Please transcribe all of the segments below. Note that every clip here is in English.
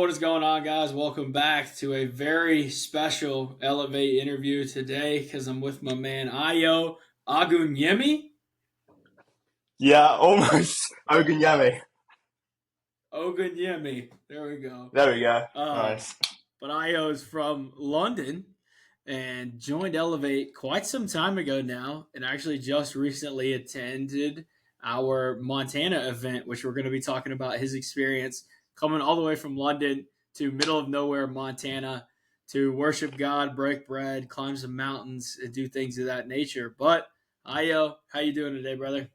What is going on, guys? Welcome back to a very special Elevate interview today because I'm with my man Ayo Agunyemi. Yeah, almost. Ogunyemi. Ogunyemi. There we go. There we go. Um, Nice. but Ayo is from London and joined Elevate quite some time ago now, and actually just recently attended our Montana event, which we're going to be talking about his experience coming all the way from London to middle of nowhere, Montana, to worship God, break bread, climb some mountains, and do things of that nature. But Ayo, how you doing today, brother?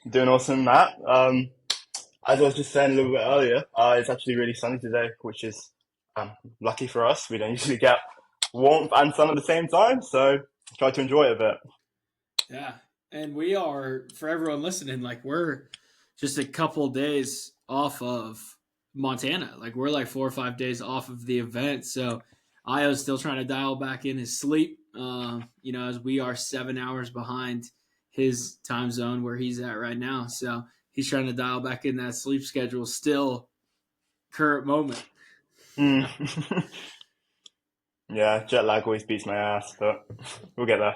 Doing awesome, Matt. As I was just saying a little bit earlier, it's actually really sunny today, which is lucky for us. We don't usually get warmth and sun at the same time, so try to enjoy it a bit. Yeah. And we are, for everyone listening, like we're just a couple days off of Montana. Like we're like 4 or 5 days off of the event. So Io's still trying to dial back in his sleep, as we are 7 hours behind his time zone where he's at right now. So he's trying to dial back in that sleep schedule still current moment. Mm. Yeah, jet lag always beats my ass, but we'll get there.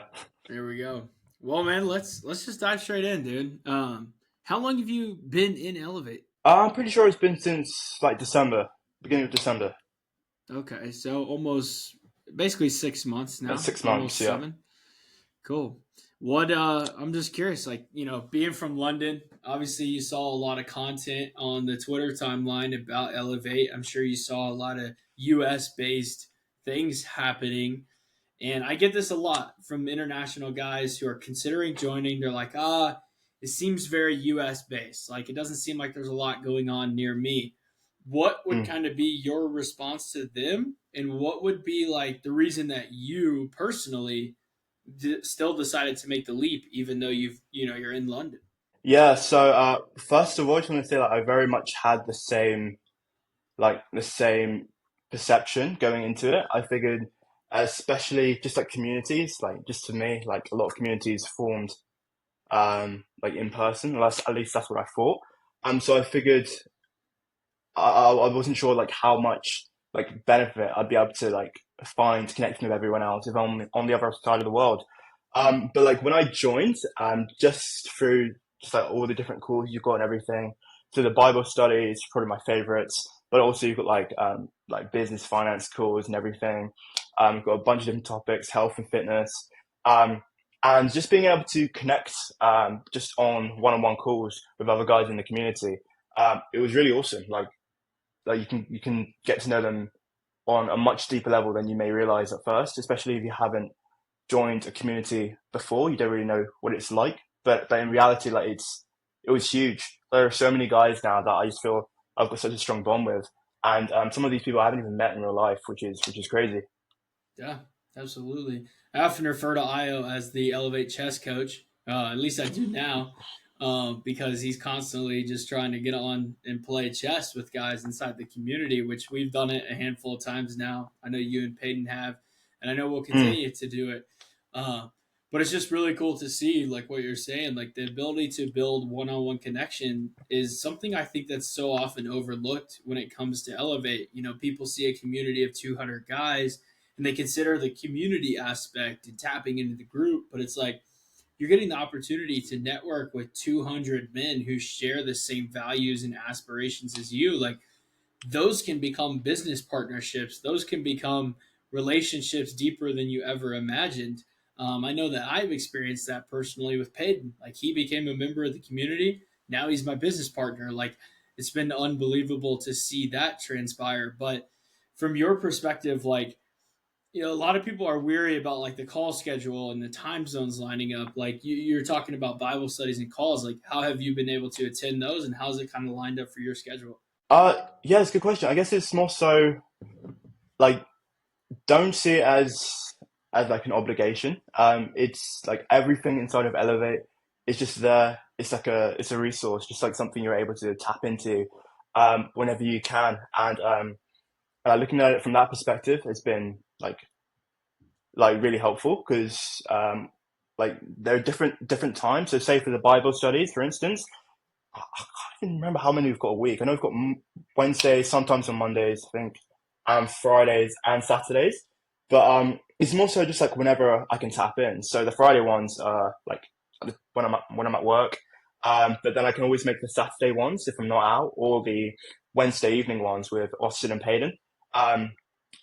There we go. Well, man, let's just dive straight in, dude. How long have you been in Elevate? I'm pretty sure it's been since like December, beginning of December. Okay, so almost basically 6 months Like now, 6 months, almost yeah. seven. Cool. What I'm just curious, like, being from London, obviously you saw a lot of content on the Twitter timeline about Elevate. I'm sure you saw a lot of US based things happening. And I get this a lot from international guys who are considering joining. They're like, it seems very US based. Like, it doesn't seem like there's a lot going on near me. What would Mm. kind of be your response to them? And what would be like the reason that you personally still decided to make the leap, even though you're in London? Yeah, so first of all, I just want to say that I very much had the same perception going into it. I figured, especially just like communities, like just to me, like a lot of communities formed like in person. At least that's what I thought. So I figured I wasn't sure like how much like benefit I'd be able to like find connecting with everyone else if I'm on the other side of the world. But like when I joined, just through just like all the different calls you've got and everything, so the Bible study is probably my favorites. But also you've got like business finance calls and everything. You've got a bunch of different topics, health and fitness, um, and just being able to connect just on one-on-one calls with other guys in the community. It was really awesome. Like you can get to know them on a much deeper level than you may realize at first, especially if you haven't joined a community before. You don't really know what it's like, but in reality, like it was huge. There are so many guys now that I just feel I've got such a strong bond with, and some of these people I haven't even met in real life, which is crazy. Yeah, absolutely. I often refer to Io as the Elevate chess coach. At least I do now, because he's constantly just trying to get on and play chess with guys inside the community, which we've done it a handful of times now. I know you and Peyton have, and I know we'll Mm, continue to do it. Uh, but it's just really cool to see, like what you're saying, like the ability to build one-on-one connection is something I think that's so often overlooked when it comes to Elevate. People see a community of 200 guys and they consider the community aspect and tapping into the group, but it's like you're getting the opportunity to network with 200 men who share the same values and aspirations as you. Like, those can become business partnerships, those can become relationships deeper than you ever imagined. I know that I've experienced that personally with Peyton. Like, he became a member of the community, now he's my business partner. Like, it's been unbelievable to see that transpire. But from your perspective, like, a lot of people are weary about like the call schedule and the time zones lining up. Like, you're talking about Bible studies and calls. Like, how have you been able to attend those, and how's it kind of lined up for your schedule? yeah, it's a good question. I guess it's more so like don't see it as like an obligation. It's like everything inside of Elevate is just there. It's a resource, just like something you're able to tap into whenever you can. And looking at it from that perspective has been like really helpful because like there are different times. So say for the Bible studies, for instance, I can't even remember how many we've got a week. I know we've got Wednesdays, sometimes on Mondays, I think, Fridays and Saturdays. But it's more so just like whenever I can tap in. So the Friday ones are like when I'm at work. But then I can always make the Saturday ones if I'm not out, or the Wednesday evening ones with Austin and Payton. Um,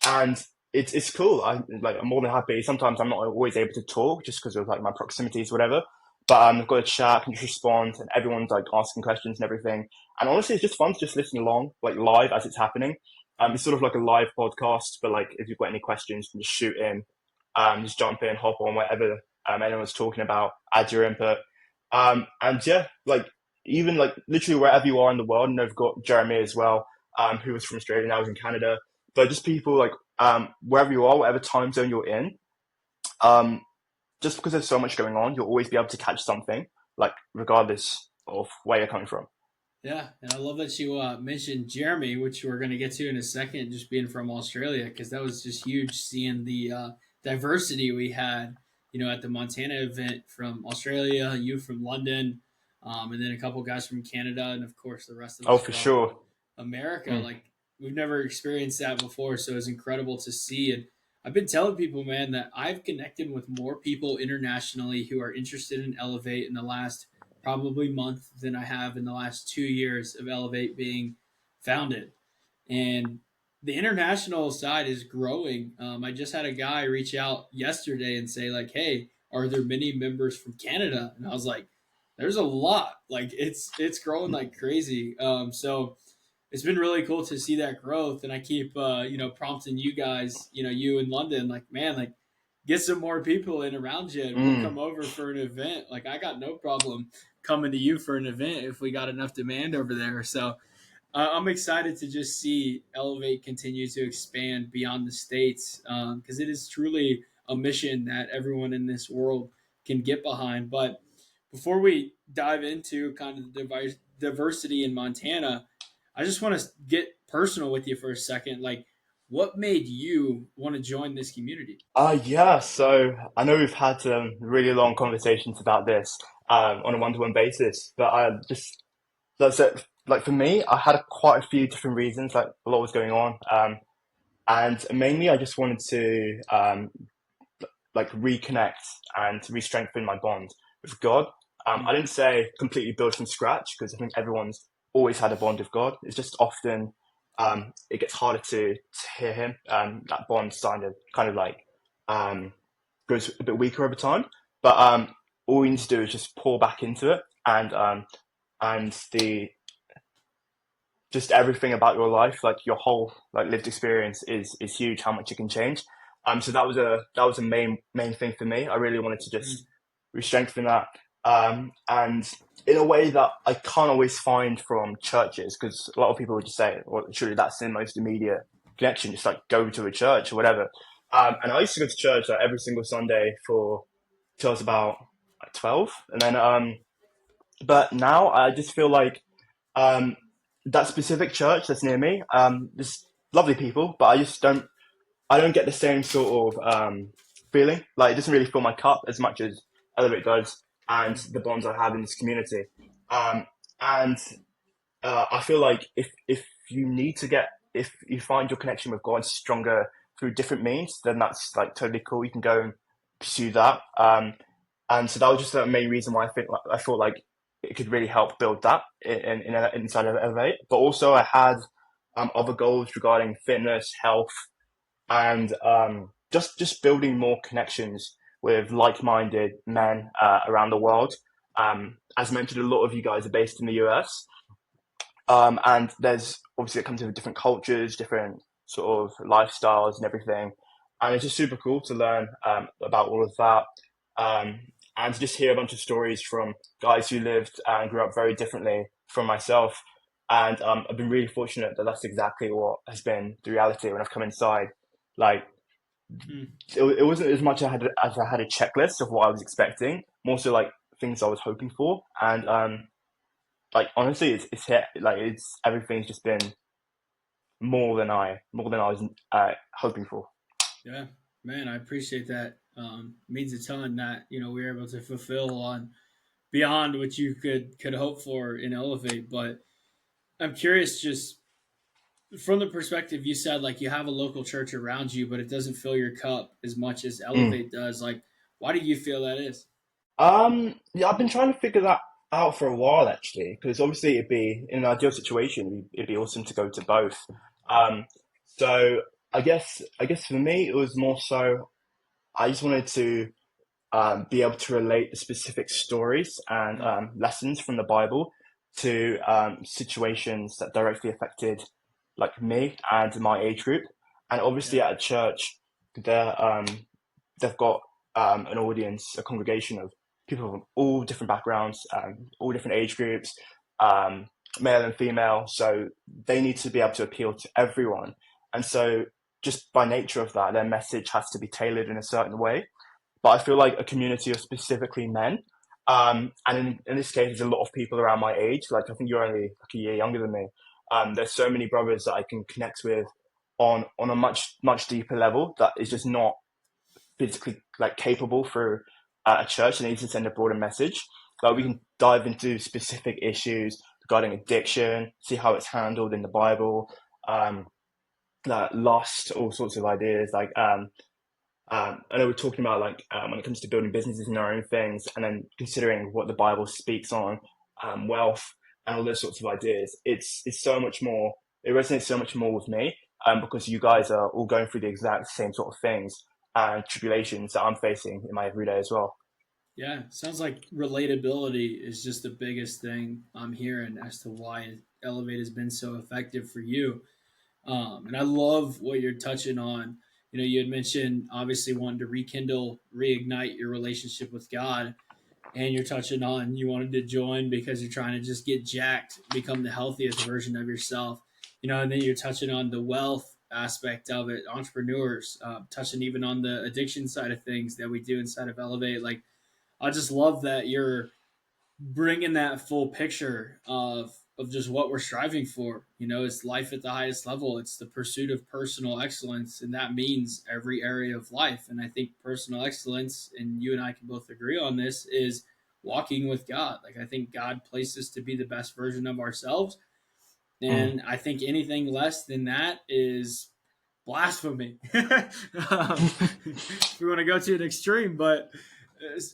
and it's cool. I'm more than happy. Sometimes I'm not always able to talk just because of like my proximities, whatever. But I've got a chat, can just respond, and everyone's like asking questions and everything. And honestly, it's just fun to just listen along, like live as it's happening. It's sort of like a live podcast, but like if you've got any questions, you can just shoot in, just jump in, hop on, whatever anyone's talking about, add your input. And yeah, like even like literally wherever you are in the world, and I've got Jeremy as well, who was from Australia, now he's in Canada. But just people like wherever you are, whatever time zone you're in, um, just because there's so much going on, you'll always be able to catch something, like regardless of where you're coming from. Yeah, and I love that you mentioned Jeremy, which we're going to get to in a second, just being from Australia, because that was just huge seeing the diversity we had, at the Montana event from Australia, you from London, and then a couple guys from Canada, and of course the rest of Oh, us for from sure. America. Mm. Like we've never experienced that before, so it's incredible to see. And I've been telling people, man, that I've connected with more people internationally who are interested in Elevate in the last probably month than I have in the last 2 years of Elevate being founded. And the international side is growing. I just had a guy reach out yesterday and say, like, hey, are there many members from Canada? And I was like, there's a lot. Like it's growing like crazy. So it's been really cool to see that growth. And I keep prompting you guys, you in London, like, man, like get some more people in around you and we'll Mm. come over for an event. Like I got no problem coming to you for an event if we got enough demand over there. So I'm excited to just see Elevate continue to expand beyond the states, because it is truly a mission that everyone in this world can get behind. But before we dive into kind of the diversity in Montana, I just want to get personal with you for a second. Like, what made you want to join this community? Yeah, so I know we've had really long conversations about this on a one-to-one basis, but I just that's it. Like for me, I had quite a few different reasons. Like a lot was going on, and mainly I just wanted to like reconnect and re-strengthen my bond with God. I Mm, didn't say completely build from scratch because I think everyone's always had a bond with God. It's just often it gets harder to hear Him. That bond kind of like um, goes a bit weaker over time. But all you need to do is just pour back into it, and the just everything about your life, like your whole like lived experience, is huge. How much it can change. So that was a main thing for me. I really wanted to just mm, re-strengthen that, and in a way that I can't always find from churches, because a lot of people would just say, "Well, surely that's the most immediate connection. Just like go to a church or whatever." And I used to go to church like every single Sunday for till I was about like 12, and then but now I just feel like um, that specific church that's near me, there's lovely people, but I don't get the same sort of feeling. Like it doesn't really fill my cup as much as Elevate does, and mm, the bonds I have in this community. Um, and I feel like if you need to get if you find your connection with God stronger through different means, then that's like totally cool. You can go and pursue that. And so that was just the main reason why I thought like it could really help build that inside of Elevate. But also I had other goals regarding fitness, health, and just building more connections with like-minded men around the world. As mentioned, a lot of you guys are based in the US, and there's obviously it comes with different cultures, different sort of lifestyles and everything. And it's just super cool to learn about all of that. And to just hear a bunch of stories from guys who lived and grew up very differently from myself. And I've been really fortunate that that's exactly what has been the reality when I've come inside. Like, mm. it wasn't as much as I had a checklist of what I was expecting, more so like things I was hoping for. And like honestly, it's hit like it's everything's just been more than I was hoping for. Yeah, man, I appreciate that. It means a ton that we were able to fulfill on beyond what you could hope for in Elevate. But I'm curious, just from the perspective you said, like you have a local church around you, but it doesn't fill your cup as much as Mm. Elevate does. Like, why do you feel that is? Yeah, I've been trying to figure that out for a while actually, because obviously it'd be in an ideal situation, it'd be awesome to go to both. Um, so I guess for me it was more so I just wanted to be able to relate the specific stories and Mm, lessons from the Bible to situations that directly affected like me and my age group. And obviously yeah, at a church, they're, they've got an audience, a congregation of people from all different backgrounds, all different age groups, um, male and female. So they need to be able to appeal to everyone. And so just by nature of that, their message has to be tailored in a certain way. But I feel like a community of specifically men. And in this case, there's a lot of people around my age. Like I think you're only like a year younger than me. There's so many brothers that I can connect with on a much deeper level that is just not physically like capable for a church and needs to send a broader message. Like we yeah, can dive into specific issues regarding addiction, see how it's handled in the Bible, um, like lust, all sorts of ideas. Like I know we're talking about like when it comes to building businesses and our own things, and then considering what the Bible speaks on, wealth and all those sorts of ideas. It's so much more. It resonates so much more with me, because you guys are all going through the exact same sort of things and tribulations that I'm facing in my everyday as well. yeah. Sounds like relatability is just the biggest thing I'm hearing as to why Elevate has been so effective for you. And I love what you're touching on. You know, you had mentioned obviously wanting to rekindle, reignite your relationship with God, and you're touching on you wanted to join because you're trying to just get jacked, become the healthiest version of yourself. You know, and then you're touching on the wealth aspect of it, entrepreneurs, touching even on the addiction side of things that we do inside of Elevate. Like, I just love that you're bringing that full picture of just what we're striving for. You know, it's life at the highest level. It's the pursuit of personal excellence, and that means every area of life. And I think personal excellence, and you and I can both agree on this, is walking with God. Like I think God placed us to be the best version of ourselves, Mm. and I think anything less than that is blasphemy. If we want to go to an extreme, but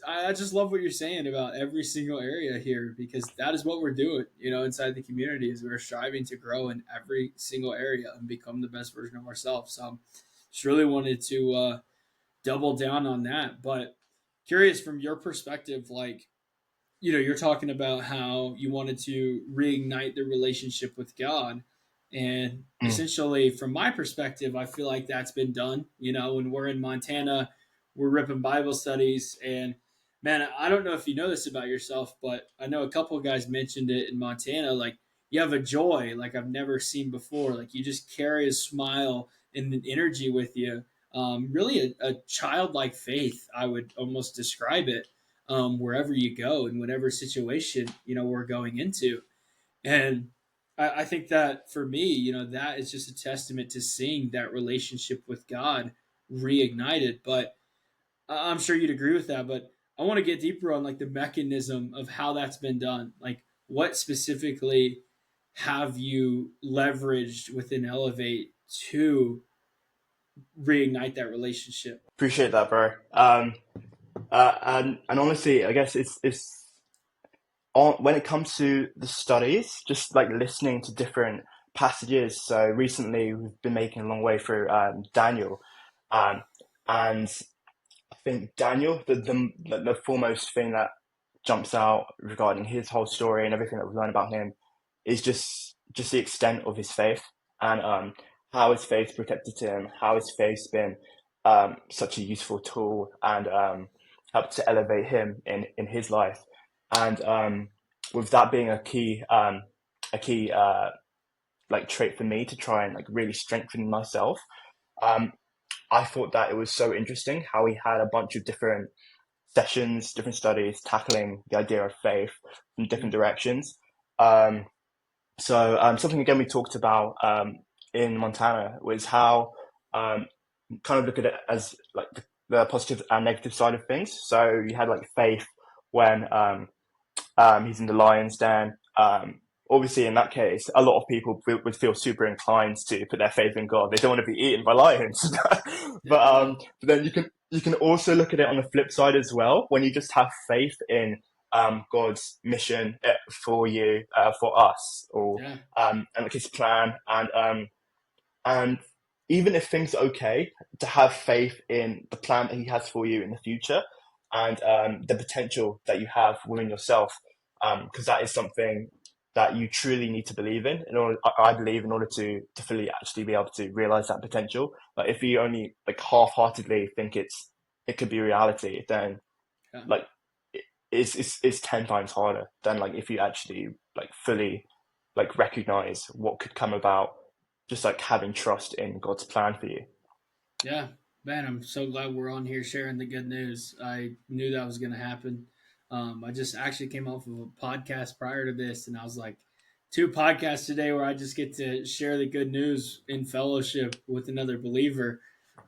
I just love what you're saying about every single area here because that is what we're doing, you know, inside the community is we're striving to grow in every single area and become the best version of ourselves. So just really wanted to double down on that. But curious from your perspective, like, you know, you're talking about how you wanted to reignite the relationship with God. And Mm. essentially, from my perspective, I feel like that's been done. You know, when we're in Montana, we're ripping Bible studies. And man, I don't know if you know this about yourself, but I know a couple of guys mentioned it in Montana. Like, you have a joy like I've never seen before. Like, you just carry a smile and an energy with you. Really, a childlike faith, I would almost describe it wherever you go in whatever situation you know we're going into. And I think that for me, you know, that is just a testament to seeing that relationship with God reignited. But I'm sure you'd agree with that. But I want to get deeper on like the mechanism of how that's been done. Like, what specifically have you leveraged within Elevate to reignite that relationship? Appreciate that, bro. And honestly, I guess it's on when it comes to the studies, just like listening to different passages. So recently, we've been making a long way through Daniel, um, and I think Daniel, the foremost thing that jumps out regarding his whole story and everything that we've learned about him is just the extent of his faith and how his faith protected him, how his faith's been such a useful tool and helped to elevate him in his life. And with that being a key like trait for me to try and like really strengthen myself, um, I thought that it was so interesting how he had a bunch of different sessions, different studies tackling the idea of faith from different Mm, directions. Something again we talked about in Montana was how um, kind of look at it as like the positive and negative side of things. So you had like faith when He's in the lion's den. Obviously, in that case, a lot of people would feel super inclined to put their faith in God. They don't want to be eaten by lions. but Yeah, but then you can also look at it on the flip side as well. When you just have faith in God's mission for you, for us, or yeah, and like His plan, and even if things are okay, to have faith in the plan that He has for you in the future, and the potential that you have within yourself, because that is something that you truly need to believe in order, I believe, in order to fully actually be able to realize that potential. Like if you only like half-heartedly think it could be reality, then yeah. like it's 10 times harder than like if you actually like fully like recognize what could come about just like having trust in God's plan for you. Yeah, man, I'm so glad we're on here sharing the good news. I knew that was going to happen. I just actually came off of a podcast prior to this, and I was like, two podcasts today where I just get to share the good news in fellowship with another believer.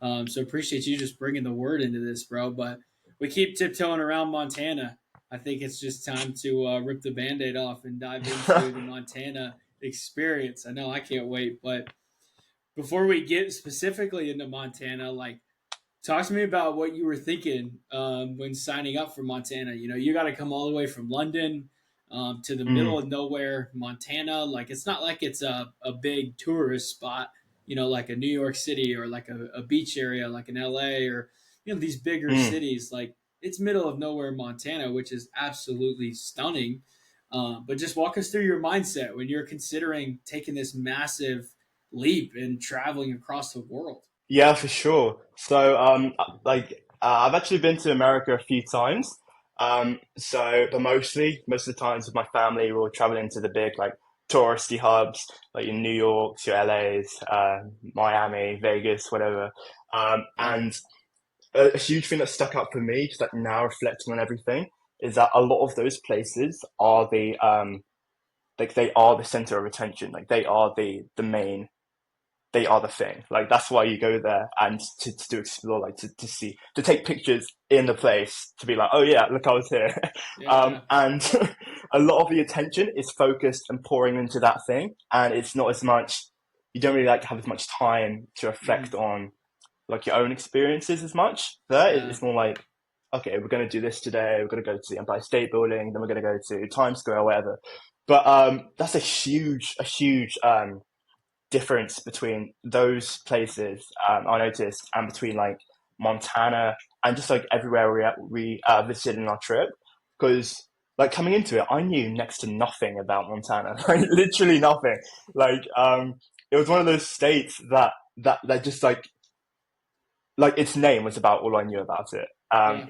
So appreciate you just bringing the word into this, bro. But we keep tiptoeing around Montana. I think it's just time to rip the band aid off and dive into the Montana experience. I know I can't wait, but before we get specifically into Montana, like talk to me about what you were thinking when signing up for Montana. You know, you got to come all the way from London to the middle Mm, of nowhere, Montana. Like it's not like it's a big tourist spot, you know, like a New York City or like a beach area like an LA or, you know, these bigger mm. cities. Like it's middle of nowhere, Montana, which is absolutely stunning. But just walk us through your mindset when you're considering taking this massive leap and traveling across the world. Yeah, for sure. So, I've actually been to America a few times. But most of the times with my family, we'll travel into the big, like, touristy hubs, like in New York, your LA's, Miami, Vegas, whatever. Yeah, And a huge thing that stuck out for me, just like now reflecting on everything, is that a lot of those places are like they are the center of attention. Like the main they are the thing. Like that's why you go there and to explore, like to see, to take pictures in the place, to be like, oh yeah, look, I was here. yeah, And a lot of the attention is focused and pouring into that thing, and it's not as much. You don't really like have as much time to mm, reflect on like your own experiences as much. There, yeah, it's more like, okay, we're going to do this today. We're going to go to the Empire State Building, then we're going to go to Times Square or whatever. But that's a huge difference between those places I noticed and between like Montana and just like everywhere we visited in our trip because like coming into it I knew next to nothing about Montana like literally nothing like it was one of those states that just like its name was about all I knew about it. yeah,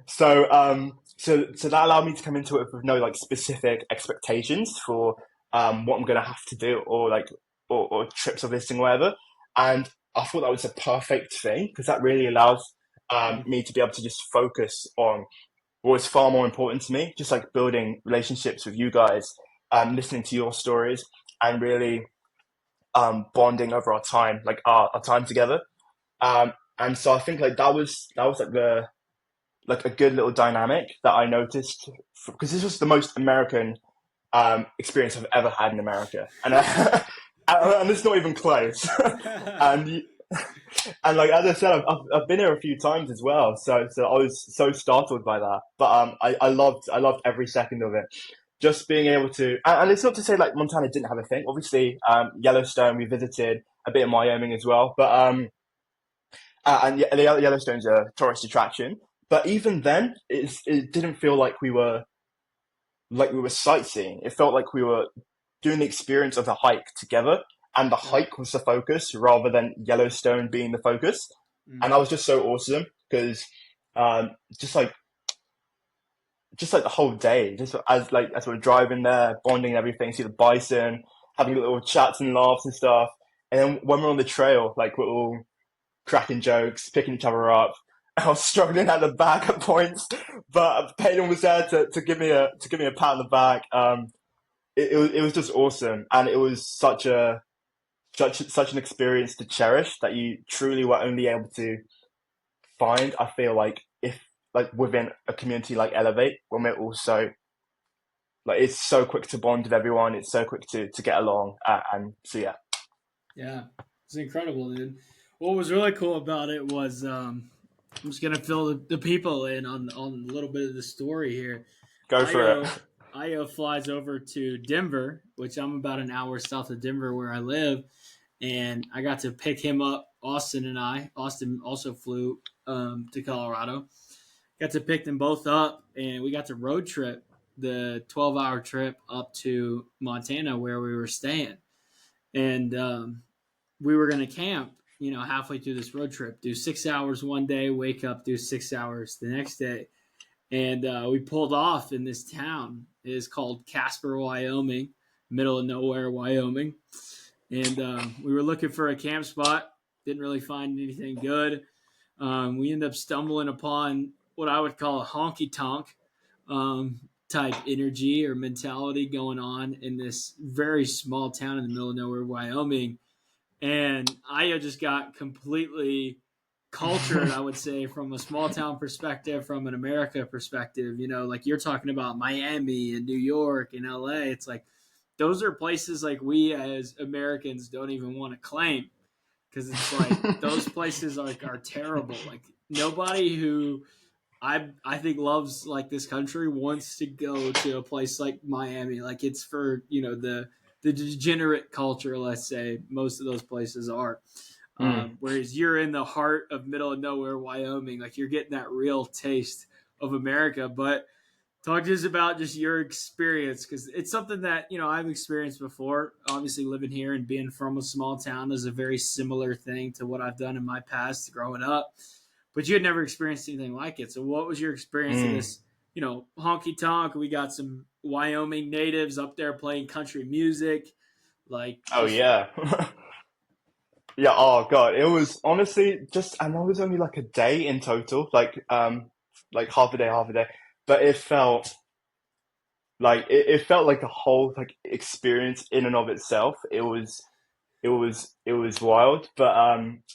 So that allowed me to come into it with no like specific expectations for what I'm gonna have to do or like or trips or visiting or whatever. And I thought that was a perfect thing because that really allows mm, me to be able to just focus on what was far more important to me, just like building relationships with you guys, listening to your stories, and really bonding over our time, like our time together. And so I think like that was like the like a good little dynamic that I noticed because this was the most American experience I've ever had in America, and and it's not even close. and you- and like as I said, I've been here a few times as well, so I was so startled by that. But I loved every second of it. Just being able to, and it's not to say like Montana didn't have a thing. Obviously, Yellowstone we visited a bit of Wyoming as well, but and the Yellowstone's a tourist attraction. But even then, it didn't feel like we were sightseeing. It felt like we were doing the experience of the hike together, and the yeah, hike was the focus rather than Yellowstone being the focus. And that mm, was just so awesome because um, just like just like the whole day, just as we're driving there, bonding and everything, see the bison, having little chats and laughs and stuff. And then when we're on the trail, like we're all cracking jokes, picking each other up. I was struggling at the back at points, but Peyton was there to give me a pat on the back. It was just awesome, and it was such an experience to cherish that you truly were only able to find. I feel like if like within a community like Elevate, when we're all so Like it's so quick to bond with everyone. It's so quick to get along. And so yeah. Yeah, it's incredible, dude. What was really cool about it was I'm just gonna fill the people in on a little bit of the story here. Go for it. Io Io flies over to Denver, which I'm about an hour south of Denver where I live, and I got to pick him up. Austin and I. Austin also flew to Colorado. Got to pick them both up, and we got to road trip the 12-hour trip up to Montana where we were staying, and we were going to camp. Halfway through this road trip, do 6 hours one day, wake up, do 6 hours the next day, and we pulled off in this town. It is called Casper, Wyoming, middle of nowhere, Wyoming. And we were looking for a camp spot. Didn't really find anything good. We ended up stumbling upon what I would call a honky tonk type energy or mentality going on in this very small town in the middle of nowhere, Wyoming. And I just got completely cultured, I would say, from a small town perspective, from an America perspective. Like you're talking about Miami and New York and LA. It's like those are places like we as Americans don't even want to claim, because it's like those places are terrible. Like nobody who I think loves like this country wants to go to a place like Miami. Like it's for the degenerate culture. Let's say most of those places are. Mm. Whereas you're in the heart of middle of nowhere, Wyoming. Like you're getting that real taste of America. But talk to us about just your experience, because it's something that I've experienced before. Obviously, living here and being from a small town is a very similar thing to what I've done in my past growing up. But you had never experienced anything like it. So, what was your experience of Mm. this? Honky tonk. We got some Wyoming natives up there playing country music, like Oh just yeah. Yeah, oh God, it was honestly just, and it was only like a day in total, like half a day, but it felt like a whole like experience in and of itself. It was wild, but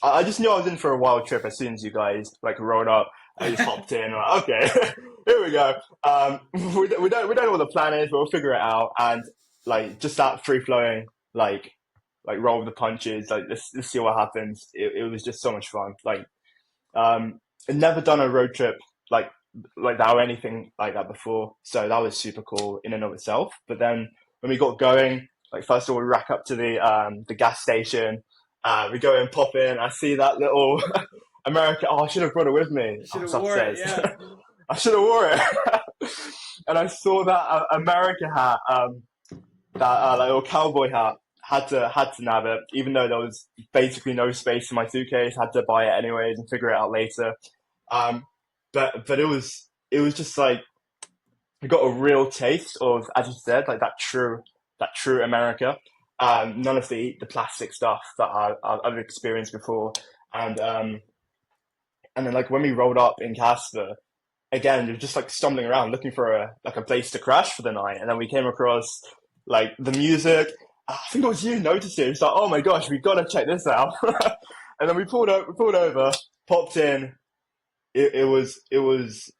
I just knew I was in for a wild trip as soon as you guys like rolled up. I just hopped in, like, okay, here we go. We don't know what the plan is, but we'll figure it out. And like just that free flowing, like roll with the punches. Like let's see what happens. It was just so much fun. Like I'd never done a road trip like like that or anything like that before, so that was super cool in and of itself. But then when we got going, like first of all, we rack up to the gas station. We go in, pop in. I see that little American. Oh, I should have brought it with me. you should Oh, have so wore it. upset. Yeah, I should have wore it. And I saw that America hat, that like little cowboy hat. Had to nab it, even though there was basically no space in my suitcase. Had to buy it anyways and figure it out later. Um, but it was just like I got a real taste of, as you said, like that true America. None of the plastic stuff that I've experienced before, and um, and then like when we rolled up in Casper, again, you're just like stumbling around looking for a place to crash for the night, and then we came across like the music. I think it was you noticed it. It's like, oh my gosh, we gotta check this out. And then we pulled over, popped in. It was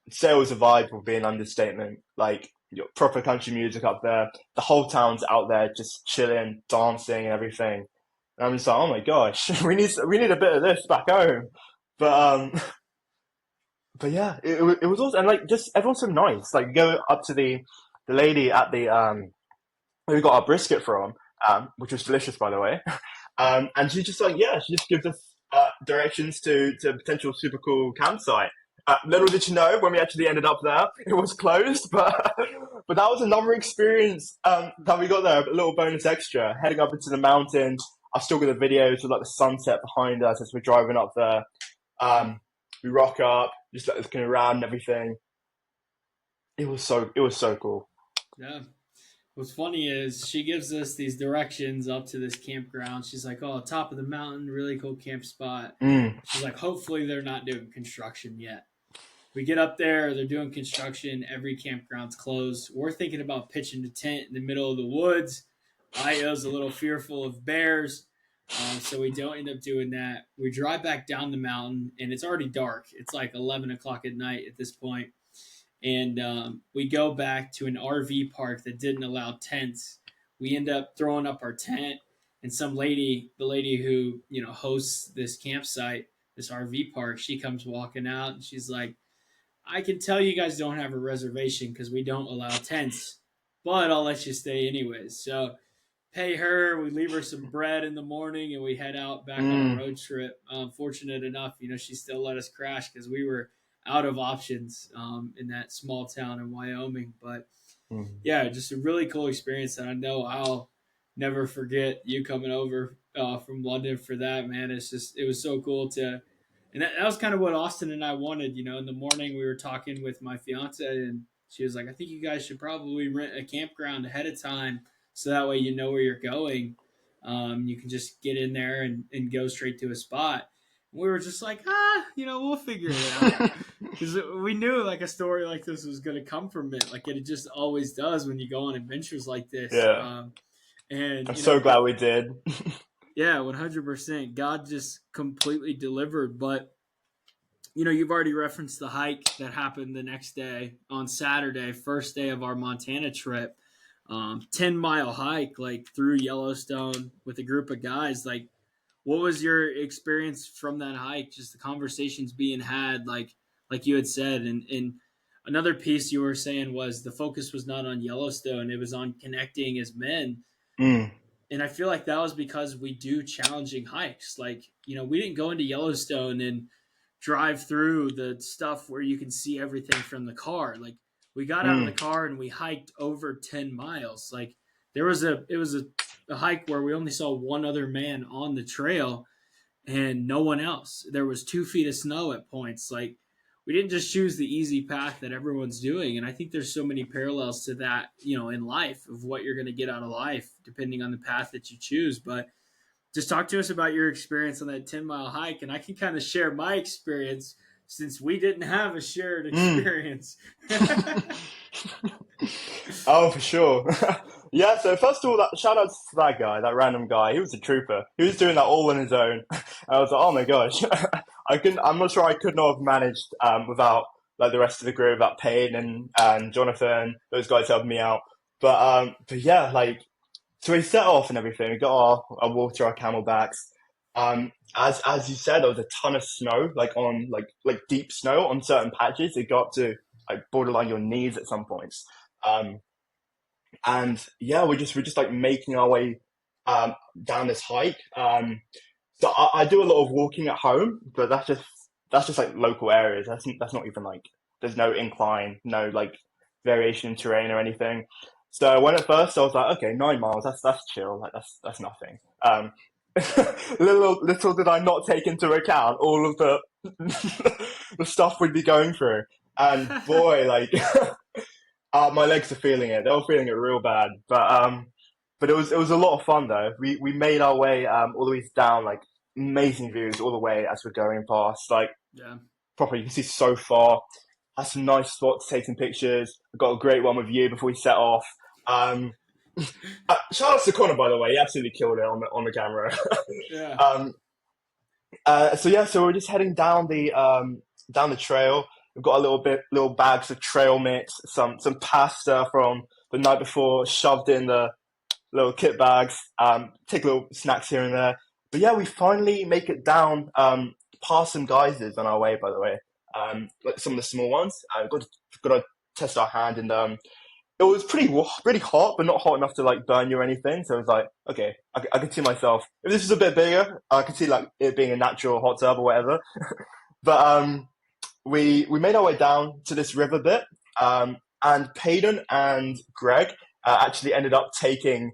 say it was a vibe would be an understatement. Like proper country music up there. The whole town's out there just chilling, dancing, and everything. And I'm just like, oh my gosh, we need a bit of this back home. But but yeah, it was also, and like just everyone's so nice. Like you go up to the lady at the where we got our brisket from, which was delicious by the way. And she just like yeah, she just gives us directions to a potential super cool campsite. Little did you know, when we actually ended up there, it was closed. But that was another experience that we got there. A little bonus extra, heading up into the mountains. I've still got the videos of like the sunset behind us as we're driving up there. Um, we rock up, just like looking around and everything. It was so cool. yeah. What's funny is she gives us these directions up to this campground. She's like, "Oh, top of the mountain, really cool camp spot." Mm. She's like, "Hopefully, they're not doing construction yet." We get up there, they're doing construction. Every campground's closed. We're thinking about pitching a tent in the middle of the woods. Io's a little fearful of bears, so we don't end up doing that. We drive back down the mountain, and it's already dark. It's like 11 o'clock at night at this point, and we go back to an RV park that didn't allow tents. We end up throwing up our tent, and some lady, the lady who hosts this campsite, this RV park, she comes walking out and she's like, "I can tell you guys don't have a reservation because we don't allow tents, but I'll let you stay anyways." So pay her. We leave her some bread in the morning, and we head out back on a Mm, road trip. Fortunate enough, she still let us crash because we were out of options in that small town in Wyoming. But mm. yeah, just a really cool experience that I know I'll never forget. You coming over from London for that, man. It was so cool to, and that was kind of what Austin and I wanted. In the morning we were talking with my fiance, and she was like, "I think you guys should probably rent a campground ahead of time, so that way you know where you're going. You can just get in there and go straight to a spot." And we were just like, we'll figure it out because we knew like a story like this was going to come from it, like it just always does when you go on adventures like this. Yeah, And I'm so glad we did. yeah, 100%. God just completely delivered. But you've already referenced the hike that happened the next day on Saturday, first day of our Montana trip. 10-mile hike like through Yellowstone with a group of guys. Like, what was your experience from that hike? Just the conversations being had, like you had said, and another piece you were saying was the focus was not on Yellowstone; it was on connecting as men. Mm, And I feel like that was because we do challenging hikes. Like, we didn't go into Yellowstone and drive through the stuff where you can see everything from the car. Like, we got out of the mm, car and we hiked over 10 miles. Like, it was a hike where we only saw one other man on the trail and no one else. There was 2 feet of snow at points. Like, we didn't just choose the easy path that everyone's doing. And I think there's so many parallels to that, in life of what you're going to get out of life depending on the path that you choose. But just talk to us about your experience on that 10-mile hike. And I can kind of share my experience since we didn't have a shared mm. experience. Oh, for sure. Yeah, so first of all, that shout out to that guy, that random guy. He was a trooper. He was doing that all on his own. I was like, oh my gosh, I'm not sure I could not have managed without like the rest of the group, without Payne and Jonathan. Those guys helped me out. But yeah, like so we set off and everything. We got our water, our camelbacks. As you said, there was a ton of snow, like on like deep snow on certain patches. It got to like borderline your knees at some points. Um, and yeah, we're just like making our way down this hike. So I do a lot of walking at home, but that's just like local areas. That's not even like there's no incline, no like variation in terrain or anything. So when at first I was like, okay, 9 miles, that's chill, like that's nothing. Little did I not take into account all of the the stuff we'd be going through, and boy, like my legs are feeling it. They were feeling it real bad, but it was a lot of fun though. We made our way all the way down, like amazing views all the way as we're going past. Like Yeah. proper, you can see so far. Had some nice spots to take some pictures. I got a great one with you before we set off. Um, Shout out to Connor, by the way. He absolutely killed it on the camera. Yeah. um, so yeah, so we're just heading down the trail. We've got a little bags of trail mix, some pasta from the night before, shoved in the little kit bags. Take little snacks here and there. But yeah, we finally make it down past some geysers on our way. By the way, like some of the small ones. Got to test our hand, and it was pretty hot, but not hot enough to like burn you or anything. So it was like, okay, I could see myself. If this was a bit bigger, I could see like it being a natural hot tub or whatever. But we made our way down to this river bit, and Payton and Greg actually ended up taking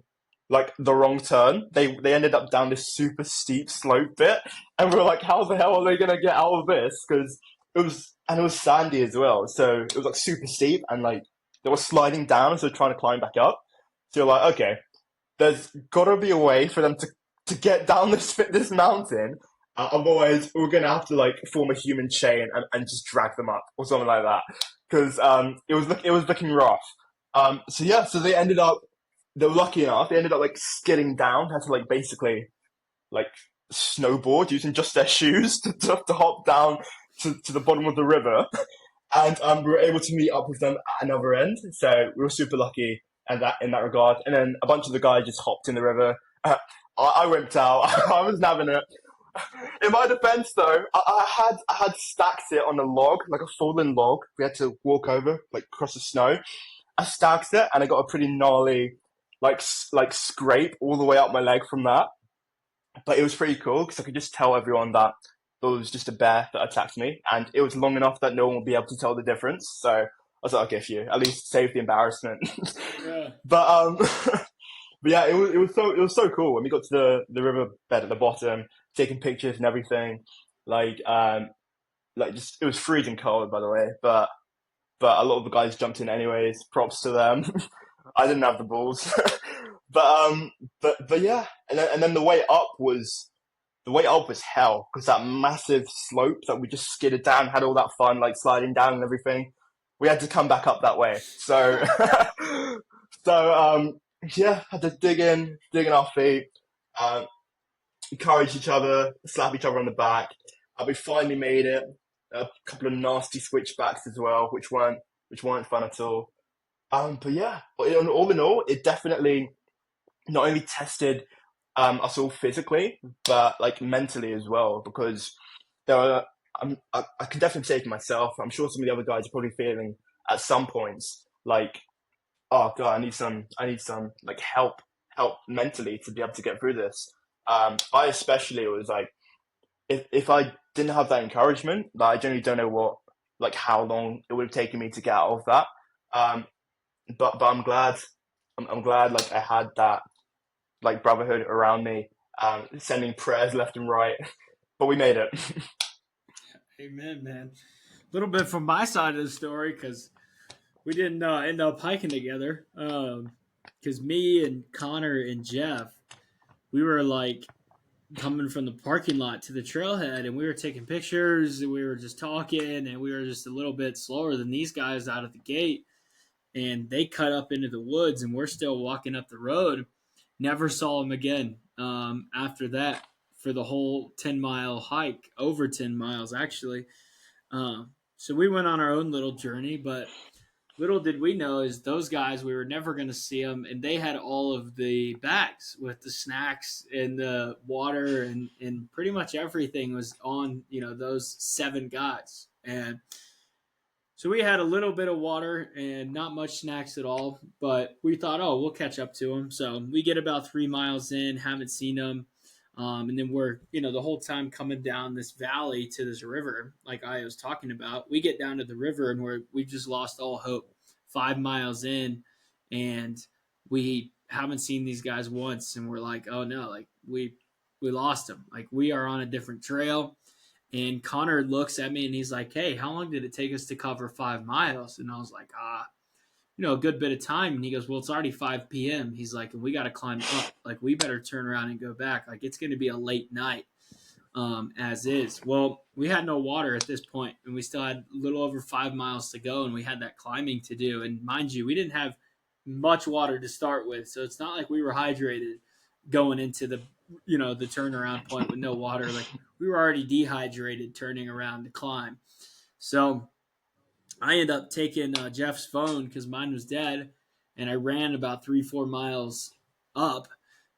like the wrong turn. They ended up down this super steep slope bit, and we are like, how the hell are they gonna get out of this? Because it was sandy as well, so it was like super steep, and like they were sliding down, so trying to climb back up. So you're like, okay, there's got to be a way for them to get down this mountain. Otherwise, we're gonna have to like form a human chain and just drag them up or something like that. Because it was looking rough. So yeah, so they were lucky enough. They ended up like skidding down. Had to like basically like snowboard using just their shoes to hop down to the bottom of the river. and we were able to meet up with them at another end. So we were super lucky and that in that regard. And then a bunch of the guys just hopped in the river. I wimped out. I was having it. In my defense, though, I had stacked it on a log, like a fallen log. We had to walk over, like across the snow. I stacked it, and I got a pretty gnarly, like scrape all the way up my leg from that. But it was pretty cool because I could just tell everyone that it was just a bear that attacked me, and it was long enough that no one would be able to tell the difference. So I was like, okay, phew, at least save the embarrassment. Yeah. but but yeah, it was so cool when we got to the river bed at the bottom, taking pictures and everything. Like like just it was freezing cold, by the way, but a lot of the guys jumped in anyways. Props to them. I didn't have the balls, but but yeah, and then the way up was hell because that massive slope that we just skidded down had all that fun like sliding down and everything. We had to come back up that way, so so yeah, had to dig in our feet, um, encourage each other, slap each other on the back. We finally made it. A couple of nasty switchbacks as well, which weren't fun at all. But yeah, but all in all, it definitely not only tested us all physically, but like mentally as well, because there are. I can definitely say for myself. I'm sure some of the other guys are probably feeling at some points like, oh god, I need some like help mentally to be able to get through this. I especially was like, if I didn't have that encouragement, like, I generally don't know how long it would have taken me to get out of that. Um, but I'm glad like I had that like brotherhood around me, sending prayers left and right. But we made it. Amen, man. A little bit from my side of the story because we didn't end up hiking together. Because me and Connor and Jeff, we were like coming from the parking lot to the trailhead, and we were taking pictures, and we were just talking, and we were just a little bit slower than these guys out of the gate. And they cut up into the woods, and we're still walking up the road. Never saw them again after that for the whole 10-mile hike, over 10 miles actually. So we went on our own little journey, but little did we know is those guys, we were never going to see them, and they had all of the bags with the snacks and the water, and pretty much everything was on those seven guys. And so we had a little bit of water and not much snacks at all, but we thought, oh, we'll catch up to them. So we get about 3 miles in, haven't seen them. And then we're, the whole time coming down this valley to this river, like I was talking about. We get down to the river and we've just lost all hope. 5 miles in, and we haven't seen these guys once, and we're like, oh no, like we lost them. Like we are on a different trail. And Connor looks at me and he's like, hey, how long did it take us to cover 5 miles? And I was like, a good bit of time. And he goes, well, it's already 5 p.m. He's like, and we got to climb up. Like, we better turn around and go back. Like, it's going to be a late night as is. Well, we had no water at this point, and we still had a little over 5 miles to go, and we had that climbing to do. And mind you, we didn't have much water to start with. So it's not like we were hydrated going into the turnaround point with no water. Like, we were already dehydrated turning around to climb. So I ended up taking Jeff's phone because mine was dead, and I ran about 3-4 miles up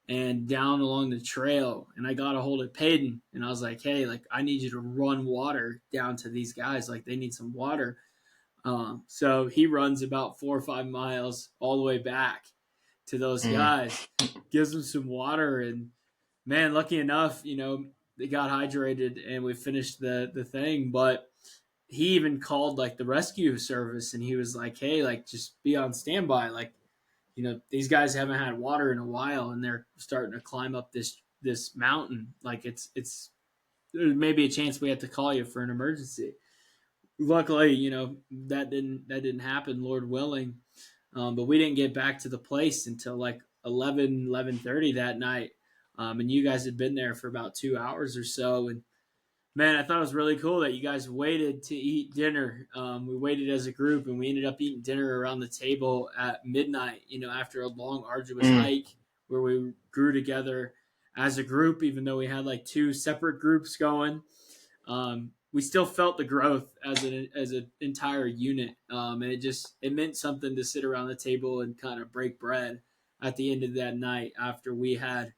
and down along the trail, and I got a hold of Peyton, and I was like, hey, like, I need you to run water down to these guys. Like, they need some water. So he runs about 4 or 5 miles all the way back to those Mm. guys, gives them some water, and man, lucky enough, they got hydrated and we finished the thing. But he even called like the rescue service, and he was like, hey, like, just be on standby. Like, these guys haven't had water in a while, and they're starting to climb up this mountain. Like, it's there's maybe a chance we have to call you for an emergency. Luckily, that didn't happen, Lord willing. But we didn't get back to the place until like 11:30 that night. And you guys had been there for about 2 hours or so. And man, I thought it was really cool that you guys waited to eat dinner. We waited as a group, and we ended up eating dinner around the table at midnight, after a long, arduous Mm. hike where we grew together as a group, even though we had like two separate groups going. we still felt the growth as an entire unit, and it meant something to sit around the table and kind of break bread at the end of that night after we had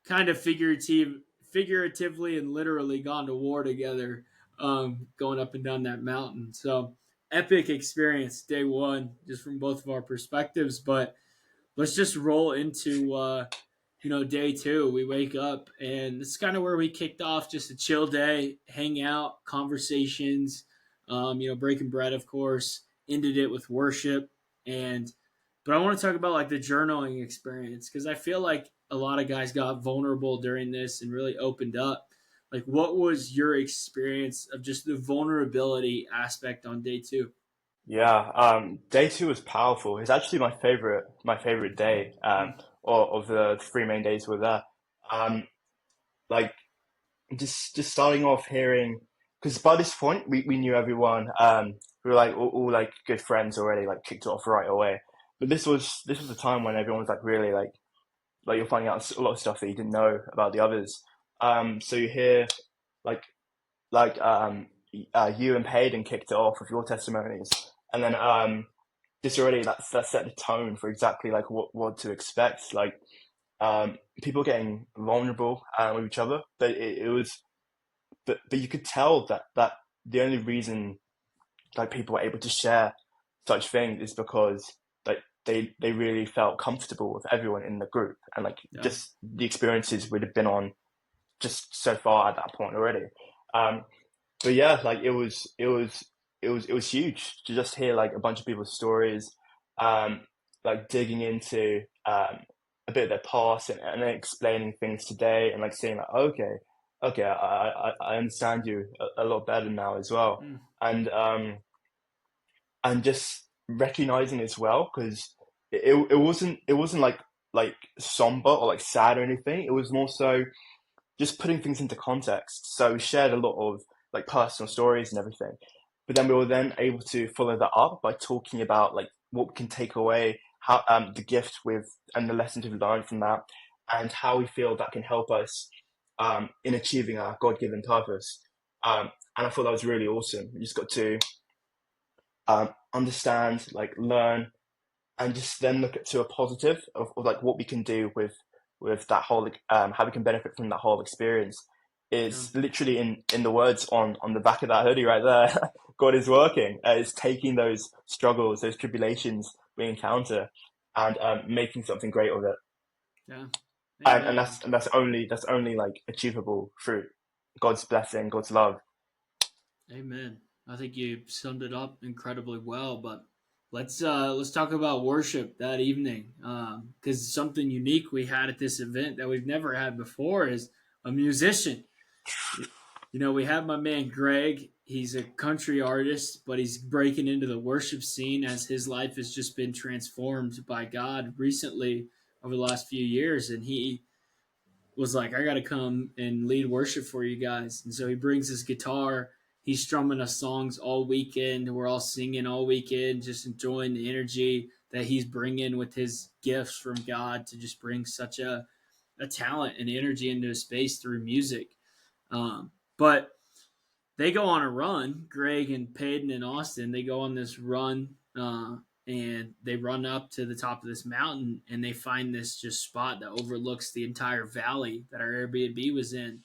kind of figuratively and literally gone to war together, going up and down that mountain. So epic experience day one, just from both of our perspectives. But let's just roll into day two. We wake up and it's kind of where we kicked off, just a chill day, hang out, conversations, breaking bread, of course. Ended it with worship. And but I want to talk about like the journaling experience, because I feel like a lot of guys got vulnerable during this and really opened up. Like, what was your experience of just the vulnerability aspect on day two? Yeah, day two was powerful. It's actually my favorite day, Mm, or of the three main days we were there. Um, like just starting off hearing, because by this point we knew everyone. We were like all like good friends already, like kicked it off right away. But this was the time when everyone was like really like you're finding out a lot of stuff that you didn't know about the others. So you hear like like you and Payden kicked it off with your testimonies, and then this already that set the tone for exactly like what to expect. Like people getting vulnerable with each other, but it was but you could tell that the only reason like people were able to share such things is because like they really felt comfortable with everyone in the group, and like yeah. just the experiences we'd have been on just so far at that point already. Um, but yeah, like it was huge to just hear like a bunch of people's stories, like digging into a bit of their past, and then explaining things today, and like saying like, okay, okay, I understand you a lot better now as well, Mm, and and just recognizing as well, because it wasn't like somber or like sad or anything. It was more so just putting things into context. So we shared a lot of like personal stories and everything, but then we were then able to follow that up by talking about like what we can take away, how the gift with and the lessons we've learned from that, and how we feel that can help us in achieving our God-given purpose. And I thought that was really awesome. We just got to understand, like learn, and just then look at to a positive of like what we can do with that whole how we can benefit from that whole experience. yeah. Is literally in the words on the back of that hoodie right there. God is working. It's taking those struggles, those tribulations we encounter, and making something great of it. Yeah. And Amen. that's only like achievable through God's blessing, God's love. Amen. I think you summed it up incredibly well. But let's talk about worship that evening, because something unique we had at this event that we've never had before is a musician. We have my man Greg. He's a country artist, but he's breaking into the worship scene as his life has just been transformed by God recently over the last few years, and he was like, I got to come and lead worship for you guys. And so he brings his guitar. He's strumming us songs all weekend. We're all singing all weekend, just enjoying the energy that he's bringing with his gifts from God to just bring such a talent and energy into a space through music. But they go on a run. Greg and Payden and Austin, they go on this run, and they run up to the top of this mountain, and they find this just spot that overlooks the entire valley that our Airbnb was in.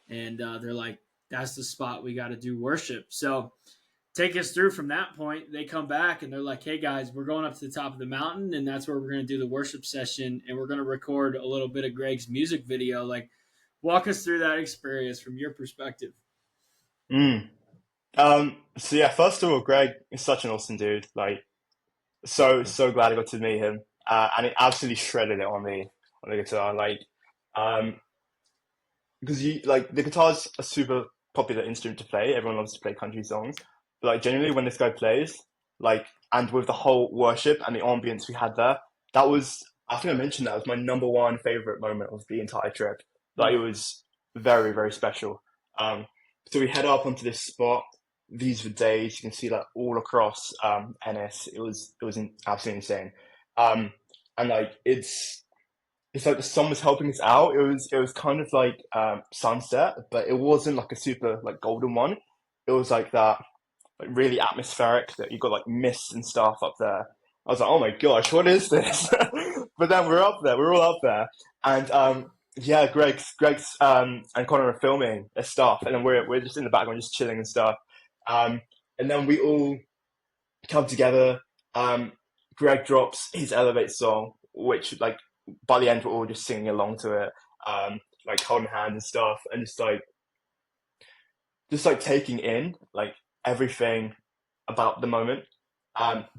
And they're like, "That's the spot we got to do worship." So take us through from that point. They come back and they're like, "Hey guys, we're going up to the top of the mountain, and that's where we're going to do the worship session, and we're going to record a little bit of Greg's music video." Like, walk us through that experience from your perspective. Mm. So yeah, first of all, Greg is such an awesome dude. Like so glad I got to meet him, and he absolutely shredded it on the guitar. Like, um, because you like the guitar's a super popular instrument to play. Everyone loves to play country songs, but like generally when this guy plays, like, and with the whole worship and the ambience we had there, that was I think I mentioned that was my number one favorite moment of the entire trip. Like it Mm, was very very special. Um, so we head up onto this spot. These were days you can see that all across Ennis. It was absolutely insane. And like it's it's like the sun was helping us out. It was kind of like sunset, but it wasn't like a super like golden one. It was like that like really atmospheric that you got like mist and stuff up there. I was like, oh my gosh, what is this? But then we're up there, we're all up there, and yeah, Greg's and Connor are filming their stuff, and then we're just in the background, just chilling and stuff. Um, and then we all come together. Um, Greg drops his Elevate song, which like by the end we're all just singing along to it, like holding hands and stuff, and just like taking in like everything about the moment.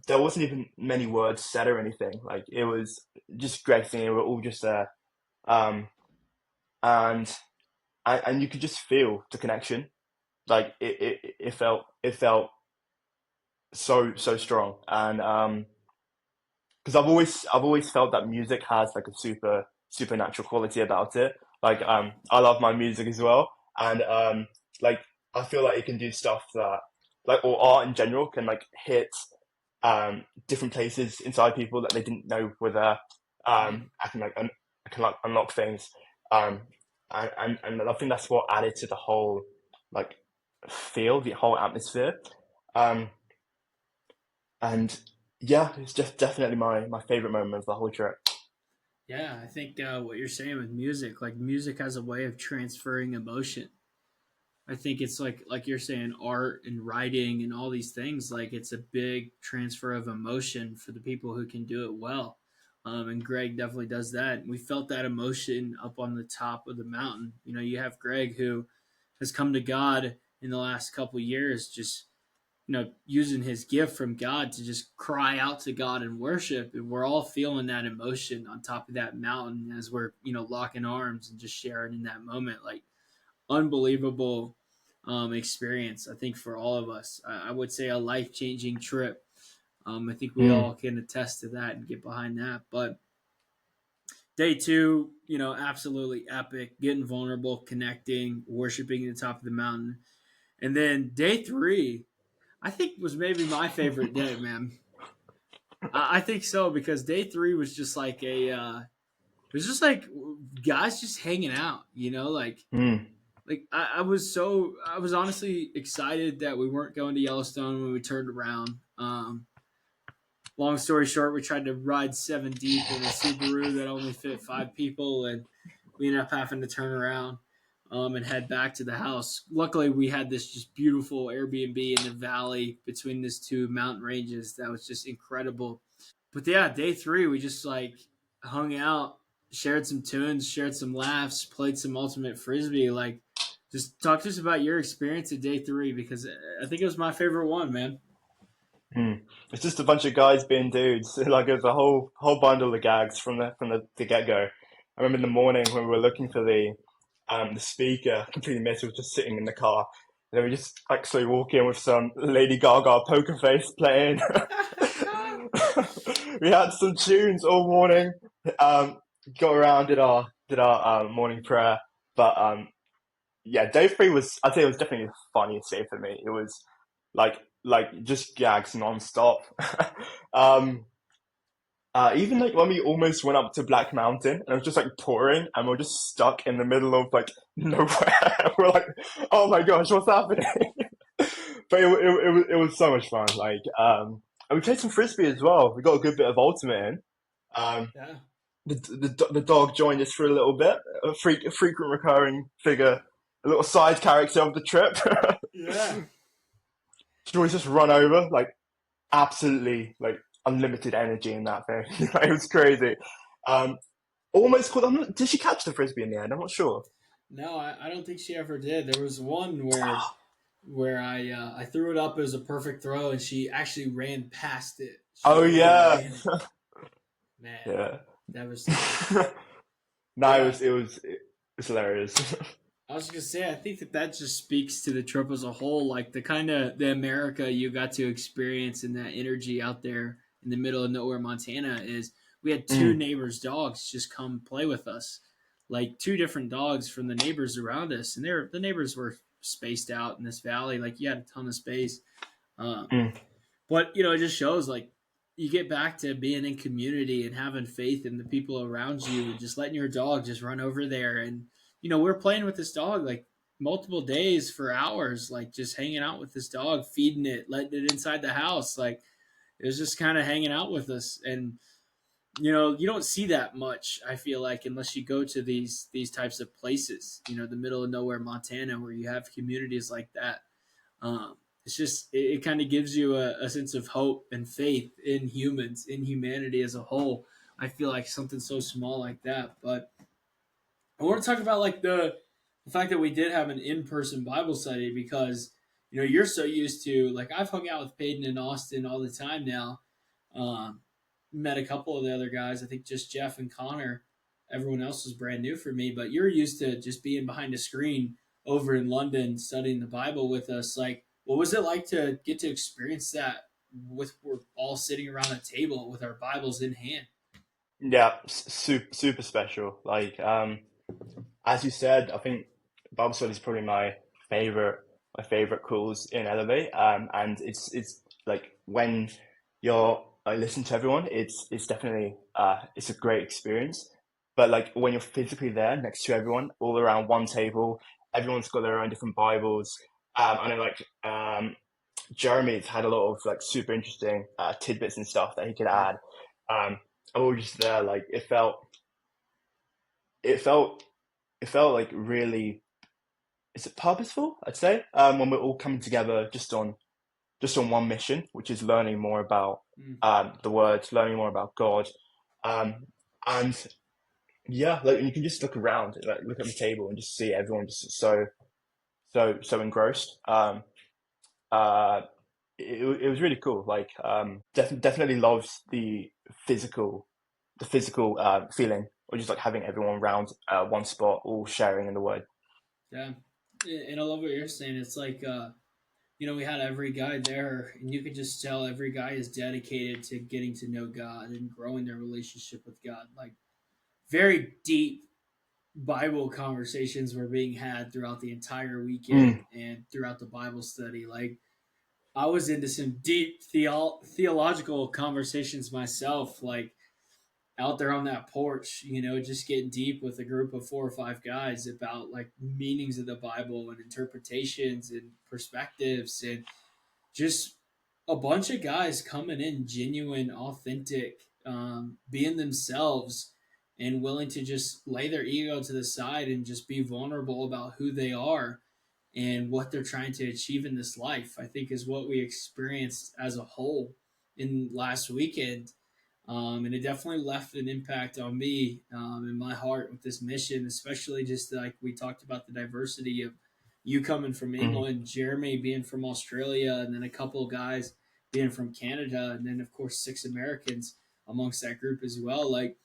There wasn't even many words said or anything. Like it was just Greg singing. We're all just there, um, and and you could just feel the connection. Like it felt so strong, and because I've always felt that music has like a supernatural quality about it. Like I love my music as well, and like I feel like it can do stuff that like or art in general can like hit different places inside people that they didn't know were there. Mm. I can like unlock things, um, and I think that's what added to the whole like feel, the whole atmosphere. Um, and yeah, it's just definitely my favorite moment of the whole trip. Yeah, I think what you're saying with music, like music has a way of transferring emotion. I think it's like you're saying, art and writing and all these things. Like it's a big transfer of emotion for the people who can do it well. And Greg definitely does that. We felt that emotion up on the top of the mountain. You know, you have Greg who has come to God in the last couple years, just using his gift from God to just cry out to God and worship. And we're all feeling that emotion on top of that mountain as we're locking arms and just sharing in that moment. Like unbelievable experience, I think, for all of us. I would say a life changing trip. I think we Mm, all can attest to that and get behind that. But day two, absolutely epic, getting vulnerable, connecting, worshiping at the top of the mountain. And then day three, I think was maybe my favorite day, man. I think so because day three was just like it was just like guys just hanging out, mm, I was honestly excited that we weren't going to Yellowstone when we turned around. Long story short, we tried to ride seven deep in a Subaru that only fit five people, and we ended up having to turn around and head back to the house. Luckily, we had this just beautiful Airbnb in the valley between these two mountain ranges that was just incredible. But yeah, day three, we just like hung out, shared some tunes, shared some laughs, played some ultimate frisbee. Like, just talk to us about your experience at day three because I think it was my favorite one, man. mm. It's just a bunch of guys being dudes. Like it was a whole bundle of gags from the get go. I remember in the morning when we were looking for the speaker, completely missed. We were just sitting in the car. And then we just actually walk in with some Lady Gaga poker face playing. We had some tunes all morning. Um, got around, did our morning prayer. But yeah, day three was I'd say it was definitely the funniest day for me. It was like just gags non-stop. um, even like when we almost went up to Black Mountain and it was just like pouring and we are just stuck in the middle of like nowhere. We're like, oh my gosh, what's happening? But it was so much fun. Like and we played some frisbee as well. We got a good bit of ultimate in. Um, Yeah. the dog joined us for a little bit. A frequent recurring figure, a little side character of the trip. Yeah. She'd always just run over like absolutely like unlimited energy in that thing. It was crazy. Um, almost caught. Did she catch the frisbee in the end? I'm not sure. No, I don't think she ever did. There was one where I threw it up as a perfect throw, and she actually ran past it. She Oh yeah, overran it. Man, yeah. devastating. No, it Yeah, was it was it was hilarious. I was gonna say, I think that just speaks to the trip as a whole, like the kind of the America you got to experience and that energy out there in the middle of nowhere, Montana. Is we had two Mm, neighbors' dogs just come play with us, like two different dogs from the neighbors around us, and the neighbors were spaced out in this valley, like you had a ton of space. Um, mm, but it just shows like you get back to being in community and having faith in the people around you and just letting your dog just run over there. And we're playing with this dog like multiple days for hours, like just hanging out with this dog, feeding it, letting it inside the house. Like it was just kind of hanging out with us. And you don't see that much, I feel like, unless you go to these types of places, the middle of nowhere Montana, where you have communities like that. It's just it kind of gives you a sense of hope and faith in humans, in humanity as a whole. I feel like something so small like that. But I want to talk about like the fact that we did have an in-person Bible study, because you're so used to, like, I've hung out with Peyton and Austin all the time now. um, Met a couple of the other guys, I think just Jeff and Connor. Everyone else was brand new for me, but you're used to just being behind a screen over in London studying the Bible with us. Like, what was it like to get to experience that with, we're all sitting around a table with our Bibles in hand? Yeah, super special. Like as you said, I think Bible study is probably favorite my favorite calls in Elevate. And it's like when I listen to everyone, it's definitely it's a great experience. But like when you're physically there next to everyone, all around one table, everyone's got their own different Bibles. I know like Jeremy's had a lot of like super interesting tidbits and stuff that he could Yeah, add. And we were just there, like it felt it felt like really, is it purposeful, I'd say, when we're all coming together just on one mission, which is learning more about mm, the word, learning more about God. Um, and yeah, like you can just look around, like look at the table and just see everyone just so engrossed. Uh, it was really cool. Like definitely loves the physical feeling, or just like having everyone around one spot, all sharing in the word. yeah. And I love what you're saying. It's like we had every guy there, and you could just tell every guy is dedicated to getting to know God and growing their relationship with God. Like, very deep Bible conversations were being had throughout the entire Mm. weekend and throughout the Bible study. Like, I was into some deep theological conversations myself, like out there on that porch, just getting deep with a group of 4 or 5 guys about like meanings of the Bible and interpretations and perspectives, and just a bunch of guys coming in genuine, authentic, being themselves, and willing to just lay their ego to the side and just be vulnerable about who they are and what they're trying to achieve in this life. I think is what we experienced as a whole in last weekend. And it definitely left an impact on me, in my heart with this mission, especially just like we talked about the diversity of you coming from Mm. England, Jeremy being from Australia, and then a couple of guys being from Canada, and then of course 6 Americans amongst that group as well. Like,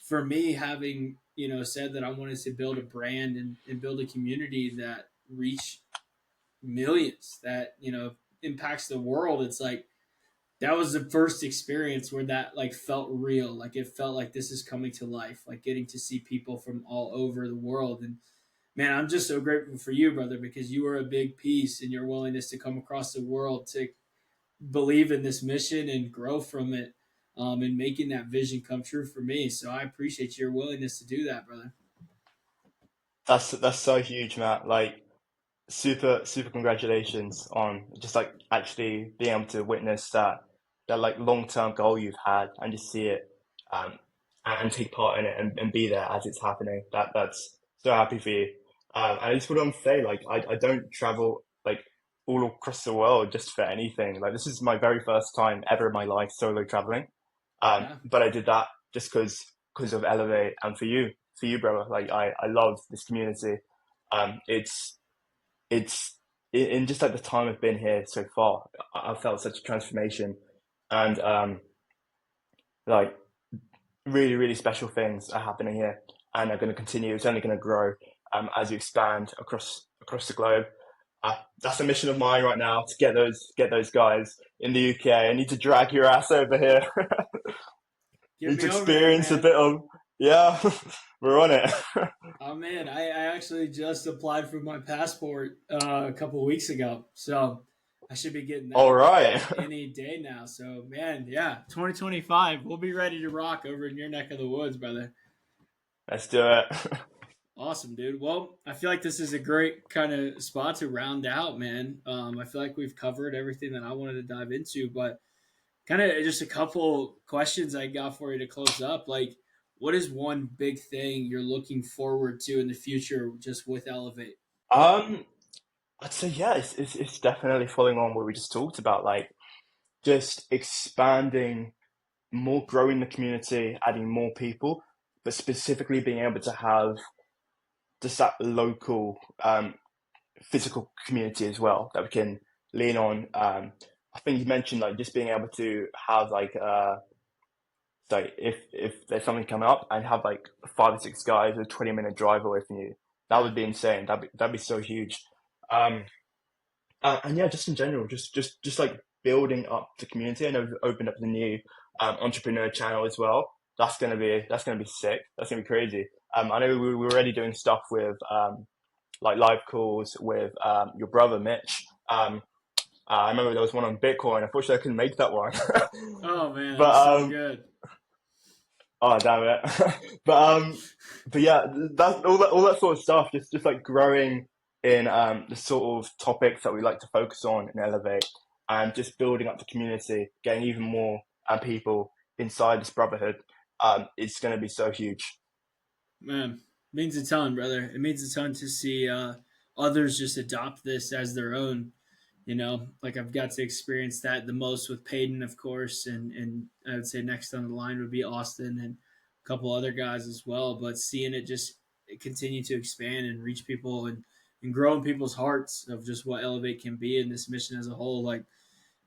for me, having said that I wanted to build a brand and build a community that reach millions, that impacts the world. It's like that was the first experience where that like felt real. Like it felt like this is coming to life. Like getting to see people from all over the world. And man, I'm just so grateful for you, brother, because you were a big piece in your willingness to come across the world to believe in this mission and grow from it, and making that vision come true for me. So I appreciate your willingness to do that, brother. That's so huge, Matt. Like super congratulations on just like actually being able to witness that like long term goal you've had and just see it um and take part in it and be there as it's happening. That's so happy for you. And I just want to say, like, I don't travel like all across the world just for anything. Like this is my very first time ever in my life solo traveling. Yeah. But I did that just because of Elevate and for you, brother. Like I love this community. It's in just like the time I've been here so far, I've felt such a transformation, and like really special things are happening here, and are going to continue. It's only going to grow as you expand across the globe. That's a mission of mine right now to get those guys in the UK. I need to drag your ass over here. Get Need to me over there, experience a man. bit of yeah. We're on it. Oh man, I actually just applied for my passport a couple of weeks ago. So I should be getting All that right, any day now. So man, yeah, 2025, we'll be ready to rock over in your neck of the woods, brother. let's do it. Awesome, dude. Well, I feel like this is a great kind of spot to round out, man. I feel like we've covered everything that I wanted to dive into, but kind of just a couple questions I got for you to close up. Like, what is one big thing you're looking forward to in the future just with Elevate? Um, I'd say yeah, it's definitely following on what we just talked about, like just expanding more, growing the community, adding more people, but specifically being able to have just that local physical community as well that we can lean on. I think you mentioned like just being able to have like so if there's something coming up and have like 5 or 6 guys a 20-minute drive away from you, that Yeah, would be insane. That'd be so huge. Um, and yeah, just in general, just like building up the community. I know we've opened up the new entrepreneur channel as well. That's gonna be sick. That's gonna be crazy. I know we were already doing stuff with like live calls with your brother Mitch. I remember there was one on Bitcoin. Unfortunately, I couldn't make that one. oh man, that but was so good. oh damn it. But yeah, that's all that sort of stuff. Just like growing in the sort of topics that we like to focus on and elevate, and just building up the community, getting even more people inside this brotherhood. It's going to be so huge. Man, means a ton, brother. It means a ton to see others just adopt this as their own. You know, like I've got to experience that the most with Peyton, of course, and I would say next on the line would be Austin and a couple other guys as well. But seeing it just continue to expand and reach people and grow in people's hearts of just what Elevate can be in this mission as a whole, like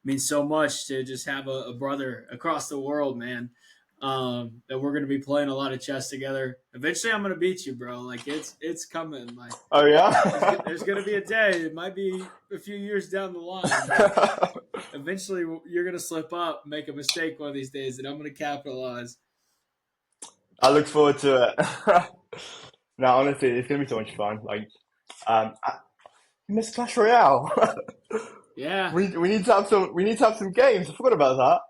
means so much to just have a brother across the world, man. That we're gonna be playing a lot of chess together. Eventually, I'm gonna beat you, bro. Like it's coming. Like Oh yeah. there's gonna be a day. It might be a few years down the line, but eventually you're gonna slip up, make a mistake one of these days, and I'm gonna capitalize. I look forward to it. No, honestly, it's gonna be so much fun. Like, I miss Clash Royale. Yeah. we need to have some games. I forgot about that.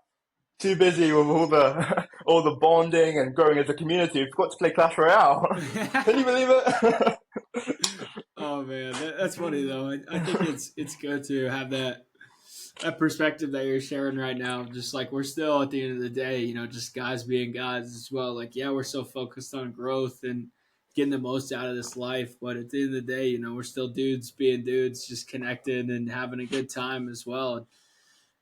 Too busy with all the all the bonding and growing as a community. We forgot to play Clash Royale. Can you believe it? Oh man, that's funny though. I think it's good to have that perspective that you're sharing right now. Just like we're still at the end of the day, you know, just guys being guys as well. Like yeah, we're so focused on growth and getting the most out of this life, but at the end of the day, you know, we're still dudes being dudes, just connecting and having a good time as well. And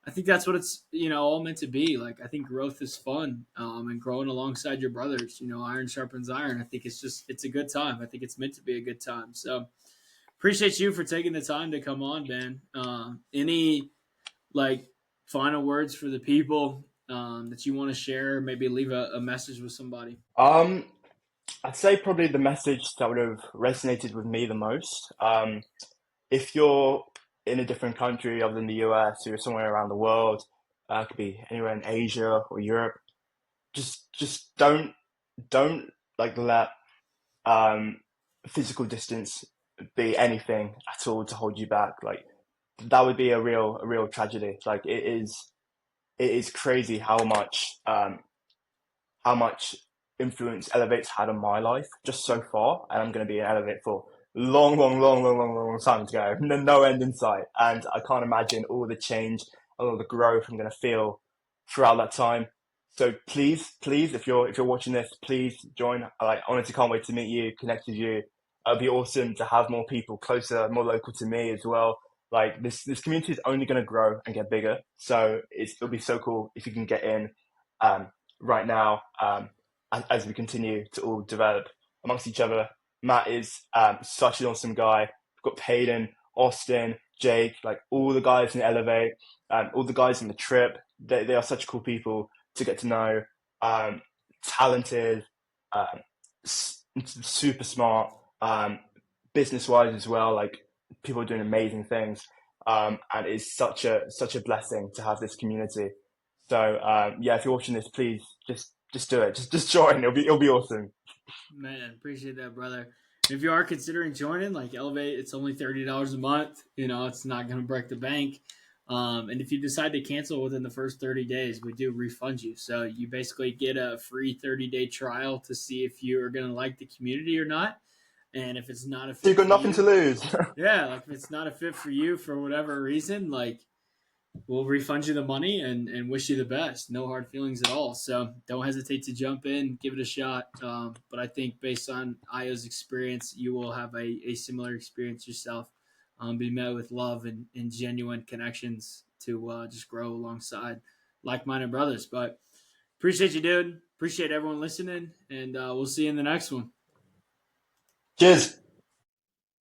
I think that's what it's all meant to be. Like I think growth is fun, and growing alongside your brothers. You know, iron sharpens iron. I think it's a good time. I think it's meant to be a good time. So appreciate you for taking the time to come on, Ben. Any like final words for the people that you want to share? Maybe leave a message with somebody. um, I'd say probably the message that would have resonated with me the most. If you're in a different country other than the US, or you're somewhere around the world, it could be anywhere in Asia or Europe. Just don't like let um, physical distance be anything at all to hold you back. Like that would be a real tragedy. Like it is crazy how much influence Elevate's had on my life just so far, and I'm going to be in Elevate for long, long, long, long, long, long time to go. No end in sight, and I can't imagine all the change, all the growth I'm going to feel throughout that time. So please, if you're watching this, please join. I honestly can't wait to meet you, connect with you. It'd be awesome to have more people closer, more local to me as well. Like this community is only going to grow and get bigger. So it'll be so cool if you can get in. Um, right now, as we continue to all develop amongst each other. Matt is such an awesome guy. We've got Payton, Austin, Jake, like all the guys in Elevate, all the guys in the trip. They are such cool people to get to know. Um, Talented, um, super smart, business wise as well. Like people are doing amazing things. And it's such a blessing to have this community. So yeah, if you're watching this, please just do it. Just join. It'll be awesome. Man, appreciate that, brother. If you are considering joining, like Elevate, it's only $30 a month. You know, it's not going to break the bank. And if you decide to cancel within the first 30 days, we do refund you. So you basically get a free 30-day trial to see if you are going to like the community or not. And if it's not a So you've fit got for nothing to you, lose. yeah, like if it's not a fit for you for whatever reason, like we'll refund you the money and wish you the best. No hard feelings at all. So don't hesitate to jump in, give it a shot. But I think based on Ayo's experience, you will have a similar experience yourself. Be met with love and genuine connections to just grow alongside like-minded brothers. But appreciate you, dude. Appreciate everyone listening, and we'll see you in the next one. Cheers.